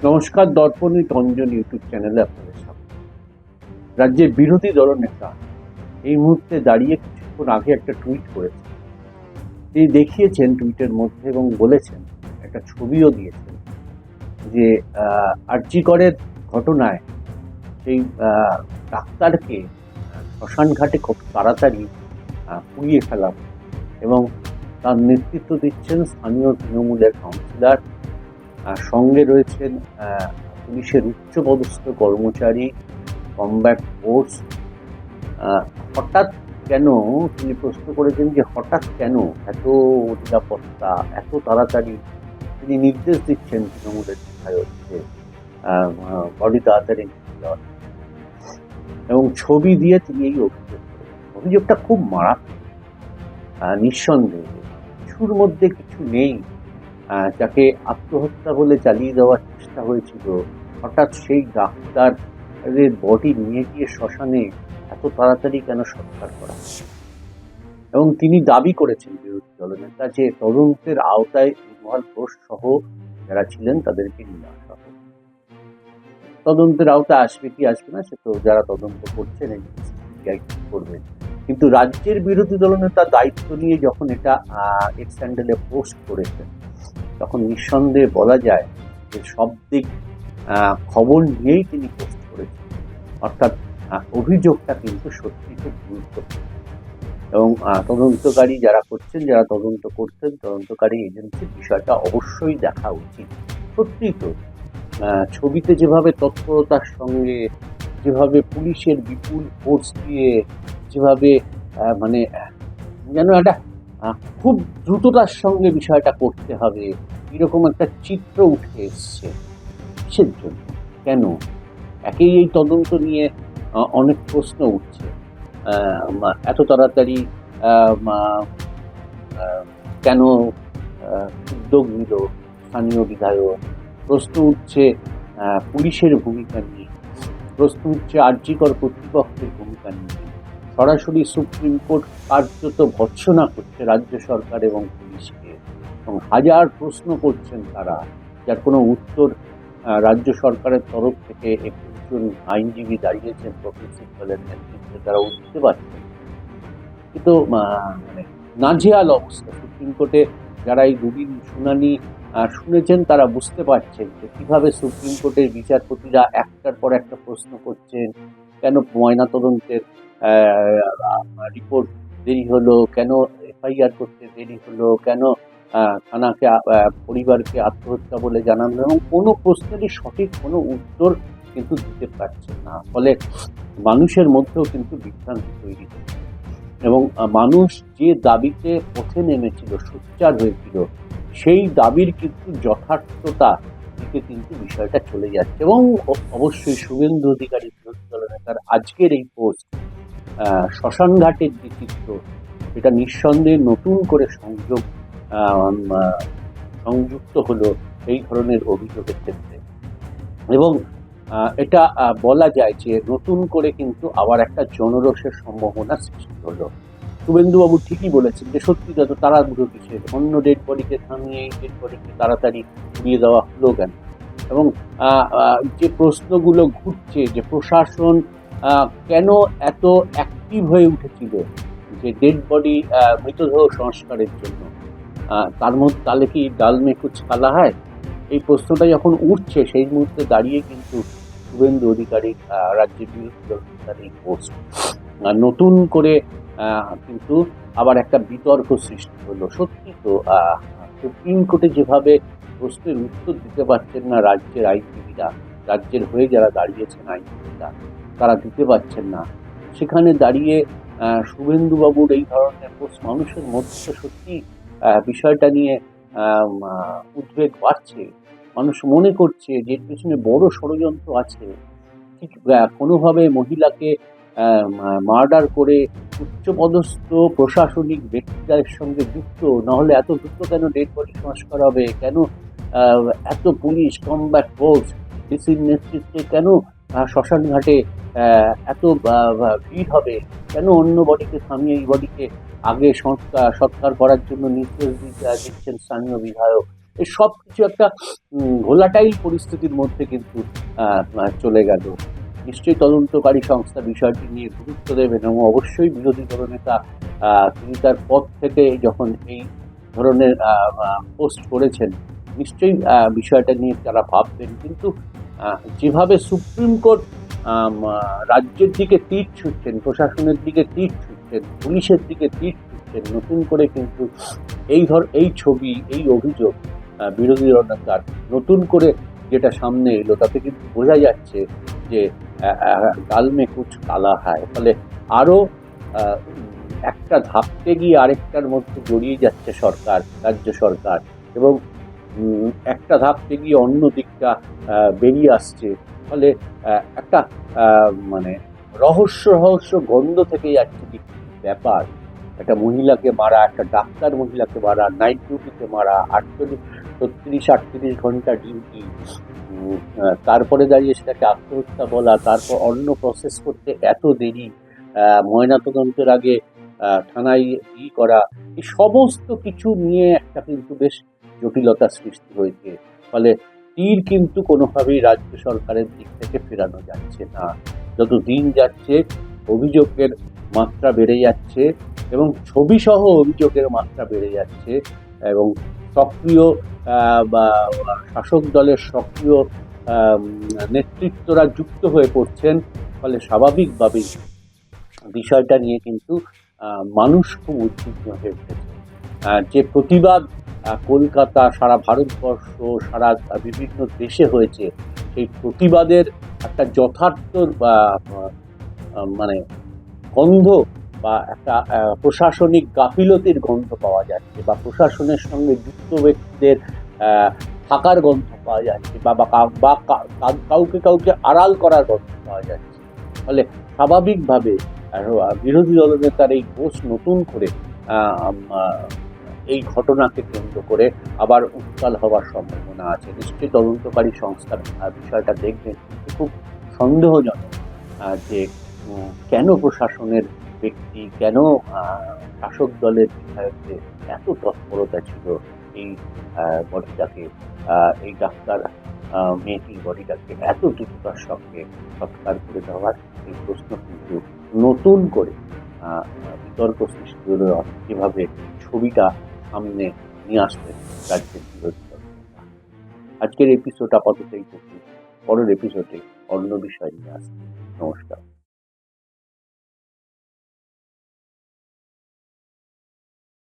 নমস্কার, দর্পণী তঞ্জন ইউটিউব চ্যানেলে আপনাদের স্বাগত। রাজ্যের বিরোধী দলনেতা এই মুহূর্তে দাঁড়িয়ে কিছুক্ষণ আগে একটা টুইট করেছেন। তিনি দেখিয়েছেন টুইটের মধ্যে এবং বলেছেন, একটা ছবিও দিয়েছেন যে আরজি করের ঘটনায় সেই ডাক্তারকে শ্মশান ঘাটে খুব তাড়াতাড়ি পুড়িয়ে ফেলা এবং তার নেতৃত্ব দিচ্ছেন স্থানীয় তৃণমূলের কাউন্সিলর, সঙ্গে রয়েছেন পুলিশের উচ্চপদস্থ কর্মচারী, কমব্যাট ফোর্স। হঠাৎ কেন, তিনি প্রশ্ন করেছেন যে হঠাৎ কেন এত নিরাপত্তা, এত তাড়াতাড়ি তিনি নির্দেশ দিচ্ছেন তৃণমূলের বিধায়ক যে বডি তাড়াতাড়ি দেওয়া। এবং ছবি দিয়ে তিনি এই অভিযোগটা খুব মারাত্মক। নিঃসন্দেহে কিছুর মধ্যে কিছু নেই। যাকে আত্মহত্যা বলে চালিয়ে দেওয়ার চেষ্টা হয়েছিল, হঠাৎ সেই ডাক্তারের বডি নিয়ে গিয়ে শ্মশানে এত তাড়াতাড়ি কেন সৎকার করা। এবং তিনি দাবি করেছেন বিরোধী দলনেতা যে তদন্তের আওতায় মৃণাল ঘোষ সহ যারা ছিলেন তাদেরকে নিয়ে আসা হবে। তদন্তের আওতায় আসবে কি আসবে না সে তো যারা তদন্ত করছেন করবেন, কিন্তু রাজ্যের বিরোধী দলনেতা দায়িত্ব নিয়ে যখন এটা এক্স হ্যান্ডেলে পোস্ট করেছেন, তখন নিঃসন্দেহে বলা যায় যে সব দিক খবর নিয়েই তিনি পোস্ট করেছেন। অর্থাৎ অভিযোগটা কিন্তু সত্যি খুব গুরুত্বপূর্ণ। এবং তদন্তকারী যারা করছেন, যারা তদন্ত করছেন, তদন্তকারী এজেন্সির বিষয়টা অবশ্যই দেখা উচিত। সত্যিই তো ছবিতে যেভাবে তৎপরতার সঙ্গে, যেভাবে পুলিশের বিপুল ফোর্স দিয়ে, যেভাবে মানে যেন একটা খুব দ্রুততার সঙ্গে বিষয়টা করতে হবে, এরকম একটা চিত্র উঠে এসছে। কিসের জন্য, কেন? একেই এই তদন্ত নিয়ে অনেক প্রশ্ন উঠছে। এত তাড়াতাড়ি কেন উদ্যোগ নিল স্থানীয় বিধায়ক? প্রশ্ন উঠছে পুলিশের ভূমিকা নিয়ে, প্রশ্ন উঠছে আরজি কর কর্তৃপক্ষের ভূমিকা নিয়ে। সরাসরি সুপ্রিম কোর্ট কার্যত ভৎসনা করছে রাজ্য সরকার এবং পুলিশকে, এবং হাজার প্রশ্ন করছেন তারা, যার কোনো উত্তর রাজ্য সরকারের তরফ থেকে একজন আইনজীবী দাঁড়িয়েছেন প্রফেসর দলের নেতৃত্বে, তারা উঠতে পারছেন। কিন্তু মানে নাজেহাল অবস্থা। সুপ্রিম কোর্টে যারা এই দুদিন শুনানি শুনেছেন তারা বুঝতে পারছেন যে কিভাবে সুপ্রিম কোর্টের বিচারপতিরা একটার পর একটা প্রশ্ন করছেন। কেন ময়নাতদন্তের রিপোর্ট দেরি হলো, কেন এফআইআর করতে দেরি হলো, কেন থানাকে পরিবারকে আত্মহত্যা বলে জানানো, এবং কোনো প্রশ্নেরই সঠিক কোনো উত্তর কিন্তু দিতে পারছেন না। ফলে মানুষের মধ্যেও কিন্তু বিভ্রান্তি তৈরি হচ্ছে, এবং মানুষ যে দাবিতে পথে নেমেছিল, সোচ্চার হয়েছিল, সেই দাবির কিন্তু যথার্থতা দিকে কিন্তু বিষয়টা চলে যাচ্ছে। এবং অবশ্যই শুভেন্দু অধিকারী বিরোধী দলনেতার আজকের এই পোস্ট, শ্মশান ঘাটের যে চিত্র, এটা নিঃসন্দেহে নতুন করে সংযুক্ত হলো এই ধরনের অভিযোগের ক্ষেত্রে। এবং এটা বলা যায় যে নতুন করে কিন্তু আবার একটা জনরোষের সম্ভাবনা সৃষ্টি হলো। শুভেন্দুবাবু ঠিকই বলেছেন যে সত্যি যত তাড়াহুড়ো কিসের, অন্য ডেড বডিকে থামিয়ে এই ডেড বডিকে তাড়াতাড়ি উড়িয়ে দেওয়া হলো কেন? এবং যে প্রশ্নগুলো ঘুরছে যে প্রশাসন কেন এত অ্যাক্টিভ হয়ে উঠেছিল যে ডেড বডি মৃতদেহ সংস্কারের জন্য, তার মধ্যে তাহলে কি ডাল মে কুছ কালা হয়? এই প্রশ্নটা যখন উঠছে, সেই মুহূর্তে দাঁড়িয়ে কিন্তু শুভেন্দু অধিকারী রাজ্যের বিরোধী দলনেতার এই পোস্ট নতুন করে কিন্তু আবার একটা বিতর্ক সৃষ্টি হলো। সত্যি তো সুপ্রিম কোর্টে যেভাবে প্রশ্নের উত্তর দিতে পারছেন না রাজ্যের আইনজীবীরা, রাজ্যের হয়ে যারা দাঁড়িয়েছেন আইনজীবীরা, তারা দিতে পারছেন না, সেখানে দাঁড়িয়ে শুভেন্দুবাবুর এই ধরনের পোস্ট মানুষের মধ্যে সত্যি বিষয়টা নিয়ে উদ্বেগ বাড়ছে। মানুষ মনে করছে যে এর পেছনে বড় ষড়যন্ত্র আছে। ঠিক কোনোভাবে মহিলাকে মার্ডার করে উচ্চপদস্থ প্রশাসনিক ব্যক্তিরা এর সঙ্গে যুক্ত, নাহলে এত দ্রুত কেন ডেড বডি সংস্কার হবে? কেন এত পুলিশ, কমব্যাট ফোর্স, ডিসির নেতৃত্বে কেন শ্মশান ঘাটে এত ভিড় হবে? কেন অন্য বডিকে থামিয়ে এই বডিকে আগে সৎকার করার জন্য নির্দেশ দিচ্ছেন স্থানীয় বিধায়ক? এই সব কিছু একটা ভোলাটাইল পরিস্থিতির মধ্যে কিন্তু চলে গেল। নিশ্চয়ই তদন্তকারী সংস্থা বিষয়টি নিয়ে গুরুত্ব দেবেন এবং অবশ্যই বিরোধী দলনেতা তিনি তার পদ থেকে যখন এই ধরনের পোস্ট করেছেন, নিশ্চয়ই বিষয়টা নিয়ে তারা ভাববেন। কিন্তু যেভাবে সুপ্রিম কোর্ট রাজ্যের দিকে তীর ছুটছেন, প্রশাসনের দিকে তীর ছুটছেন, পুলিশের দিকে তীর ছুটছেন, নতুন করে কিন্তু এই ছবি, এই অভিযোগ বিরোধী দলনেতার নতুন করে যেটা সামনে এলো, তাতে কিন্তু বোঝা যাচ্ছে যে গাল মে কুছ কালা হয়। ফলে আরো একটা ধাপতে গিয়ে আরেকটার মধ্যে জড়িয়ে যাচ্ছে সরকার, রাজ্য সরকার, এবং একটা ধাপতে গিয়ে অন্য দিকটা বেরিয়ে আসছে। ফলে একটা মানে রহস্য গন্ধ থেকে যাচ্ছে যে ব্যাপার। একটা মহিলাকে মারা, একটা ডাক্তার মহিলাকে মারা, নাইট ডিউটিতে মারা, 36-38 ঘন্টা ডিউটি, তারপরে দাঁড়িয়ে সেটাকে আত্মহত্যা বলা, তারপর অন্য প্রসেস করতে এত দেরি, ময়নাতদন্তের আগে থানায় করা, এই সমস্ত কিছু নিয়ে একটা কিন্তু বেশ জটিলতা সৃষ্টি হয়েছে। ফলে তীর কিন্তু কোনোভাবেই রাজ্য সরকারের দিক থেকে ফেরানো যাচ্ছে না। যত দিন যাচ্ছে অভিযোগের মাত্রা বেড়ে যাচ্ছে এবং ছবি সহ অভিযোগের মাত্রা বেড়ে যাচ্ছে, এবং সক্রিয় বা শাসক দলের সক্রিয় নেতৃত্বরা যুক্ত হয়ে পড়ছেন। ফলে স্বাভাবিকভাবেই বিষয়টা নিয়ে কিন্তু মানুষ খুব উদ্বিগ্ন হয়ে উঠেছে। যে প্রতিবাদ কলকাতা, সারা ভারতবর্ষ, সারা বিভিন্ন দেশে হয়েছে, সেই প্রতিবাদের একটা যথার্থ মানে গন্ধ বা একটা প্রশাসনিক গাফিলতির গন্ধ পাওয়া যাচ্ছে, বা প্রশাসনের সঙ্গে যুক্ত ব্যক্তিদের থাকার গন্ধ পাওয়া যাচ্ছে, বা কাউকে আড়াল করার গন্ধ পাওয়া যাচ্ছে। ফলে স্বাভাবিকভাবে বিরোধী দলনেতার এই পোস্ট নতুন করে এই ঘটনাকে কেন্দ্র করে আবার উত্তাল হওয়ার সম্ভাবনা আছে। নিশ্চয়ই তদন্তকারী সংস্থার বিষয়টা দেখবেন। খুব সন্দেহজনক যে কেন প্রশাসনের ব্যক্তি, কেন শাসক দলের বিধায়কদের এত তৎপরতা ছিল এই বডিটাকে, এই ডাক্তার মেয়েটির বডিটাকে এত দ্রুততার সঙ্গে সৎকার করে দেওয়ার। এই প্রশ্ন কিন্তু নতুন করে বিতর্ক সৃষ্টি হলো যেভাবে ছবিটা সামনে নিয়ে আসতেন রাজ্যের বিরোধী দল। আজকের এপিসোড আপাতত এই পর্যন্ত। পরের এপিসোডে অন্য বিষয় নিয়ে আসবে। নমস্কার।